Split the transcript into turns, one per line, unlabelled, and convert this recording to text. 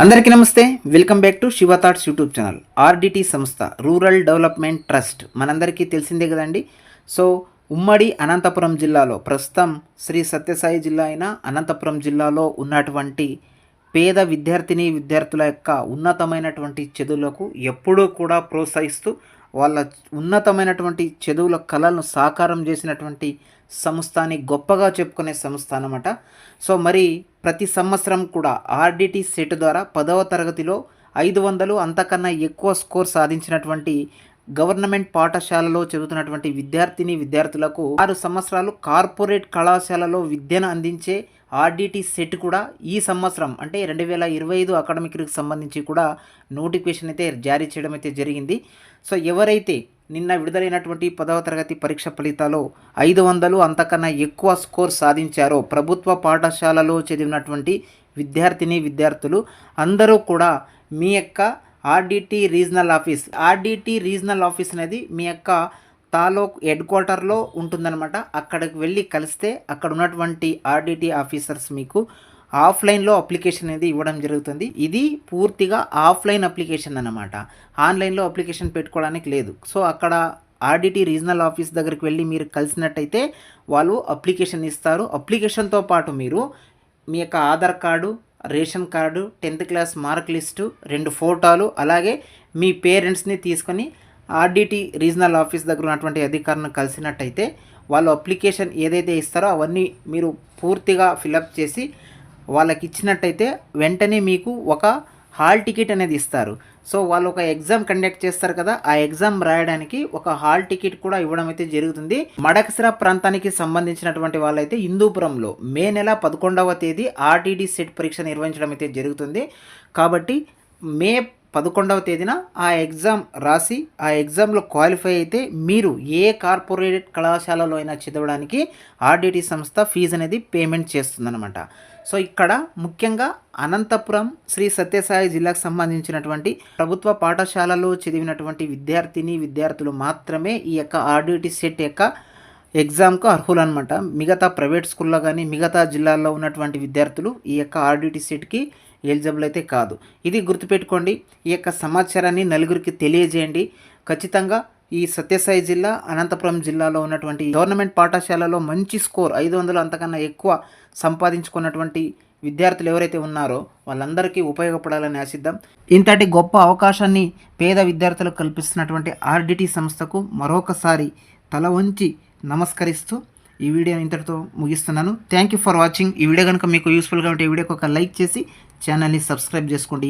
అందరికీ నమస్తే. Welcome back to Shiva thoughts YouTube channel. RDT సంస్థ రూరల్ డెవలప్మెంట్ ట్రస్ట్ మనందరికీ తెలిసిందే కదండి. సో ఉమ్మడి అనంతపురం జిల్లాలో ప్రస్తుతం శ్రీ సత్యసాయి జిల్లా అయిన అనంతపురం జిల్లాలో ఉన్నటువంటి పేద విద్యార్థుల యొక్క ఉన్నతమైనటువంటి చదువులకు ఎప్పుడూ కూడా ప్రోత్సహిస్తూ వాళ్ళ ఉన్నతమైనటువంటి చదువుల కళలను సాకారం చేసినటువంటి సంస్థ అని గొప్పగా చెప్పుకునే సంస్థ అన్నమాట. సో మరి ప్రతి సంవత్సరం కూడా ఆర్డిటి సెట్ ద్వారా 10వ తరగతిలో 500 అంతకన్నా ఎక్కువ స్కోర్ సాధించినటువంటి గవర్నమెంట్ పాఠశాలలో చదువుతున్నటువంటి విద్యార్థులకు 6 సంవత్సరాలు కార్పొరేట్ కళాశాలలో విద్యను అందించే ఆర్డిటి సెట్ కూడా ఈ సంవత్సరం అంటే 2025 అకాడమిక్ ఇయర్కి సంబంధించి కూడా నోటిఫికేషన్ అయితే జారీ చేయడం అయితే జరిగింది. సో ఎవరైతే నిన్న విడుదలైనటువంటి 10వ తరగతి పరీక్ష ఫలితాల్లో 500 అంతకన్నా ఎక్కువ స్కోర్ సాధించారో ప్రభుత్వ పాఠశాలలో చదివినటువంటి విద్యార్థులు అందరూ కూడా మీ యొక్క ఆర్డిటి రీజనల్ ఆఫీస్ అనేది మీ యొక్క తాలూక్ హెడ్ క్వార్టర్లో ఉంటుందన్నమాట. అక్కడికి వెళ్ళి కలిస్తే అక్కడ ఉన్నటువంటి ఆర్డిటి ఆఫీసర్స్ మీకు ఆఫ్లైన్లో అప్లికేషన్ అనేది ఇవ్వడం జరుగుతుంది. ఇది పూర్తిగా ఆఫ్లైన్ అప్లికేషన్ అన్నమాట. ఆన్లైన్లో అప్లికేషన్ పెట్టుకోవడానికి లేదు. సో అక్కడ ఆర్డిటి రీజనల్ ఆఫీస్ దగ్గరికి వెళ్ళి మీరు కలిసినట్టయితే వాళ్ళు అప్లికేషన్ ఇస్తారు. అప్లికేషన్తో పాటు మీరు మీ యొక్క Aadhaar card, ration card, 10th class mark list, 2 ఫోటోలు, అలాగే మీ పేరెంట్స్ని తీసుకొని ఆర్డిటి రీజనల్ ఆఫీస్ దగ్గర ఉన్నటువంటి అధికారులను కలిసినట్టయితే వాళ్ళు అప్లికేషన్ ఏదైతే ఇస్తారో అవన్నీ మీరు పూర్తిగా ఫిలప్ చేసి వాళ్ళకి ఇచ్చినట్టయితే వెంటనే మీకు ఒక హాల్ టికెట్ అనేది ఇస్తారు. సో వాళ్ళు ఒక ఎగ్జామ్ కండక్ట్ చేస్తారు కదా, ఆ ఎగ్జామ్ రాయడానికి ఒక హాల్ టికెట్ కూడా ఇవ్వడం అయితే జరుగుతుంది. మడకసిర ప్రాంతానికి సంబంధించినటువంటి వాళ్ళైతే హిందూపురంలో మే నెల 11వ తేదీ ఆర్డిటి సెట్ పరీక్ష నిర్వహించడం అయితే జరుగుతుంది. కాబట్టి మే 11వ తేదీన ఆ ఎగ్జామ్ రాసి ఆ ఎగ్జామ్లో క్వాలిఫై అయితే మీరు ఏ కార్పొరేట్ కళాశాలలో అయినా చదవడానికి ఆర్డిటి సంస్థ ఫీజు అనేది పేమెంట్ చేస్తుందన్నమాట. సో ఇక్కడ ముఖ్యంగా అనంతపురం శ్రీ సత్యసాయి జిల్లాకు సంబంధించినటువంటి ప్రభుత్వ పాఠశాలలో చదివినటువంటి విద్యార్థులు మాత్రమే ఈ యొక్క ఆర్డిటి సెట్ యొక్క ఎగ్జామ్కు అర్హులు అనమాట. మిగతా ప్రైవేట్ స్కూల్లో కానీ మిగతా జిల్లాల్లో ఉన్నటువంటి విద్యార్థులు ఈ యొక్క ఆర్డిటి సెట్కి ఎలిజిబుల్ అయితే కాదు. ఇది గుర్తుపెట్టుకోండి. ఈ యొక్క సమాచారాన్ని నలుగురికి తెలియజేయండి. ఖచ్చితంగా ఈ సత్యసాయి జిల్లా అనంతపురం జిల్లాలో ఉన్నటువంటి గవర్నమెంట్ పాఠశాలలో మంచి స్కోర్ 500 అంతకన్నా ఎక్కువ సంపాదించుకున్నటువంటి విద్యార్థులు ఎవరైతే ఉన్నారో వాళ్ళందరికీ ఉపయోగపడాలని ఆశిద్దాం. ఇంతటి గొప్ప అవకాశాన్ని పేద విద్యార్థులకు కల్పిస్తున్నటువంటి ఆర్డిటి సంస్థకు మరొకసారి తల వంచి నమస్కరిస్తూ ఈ వీడియో ఇంతటితో ముగిస్తున్నాను. Thank you for watching. ఈ వీడియో కనుక మీకు యూస్ఫుల్గా ఉంటే ఈ వీడియోకి ఒక లైక్ చేసి ఛానల్ని సబ్స్క్రైబ్ చేసుకోండి.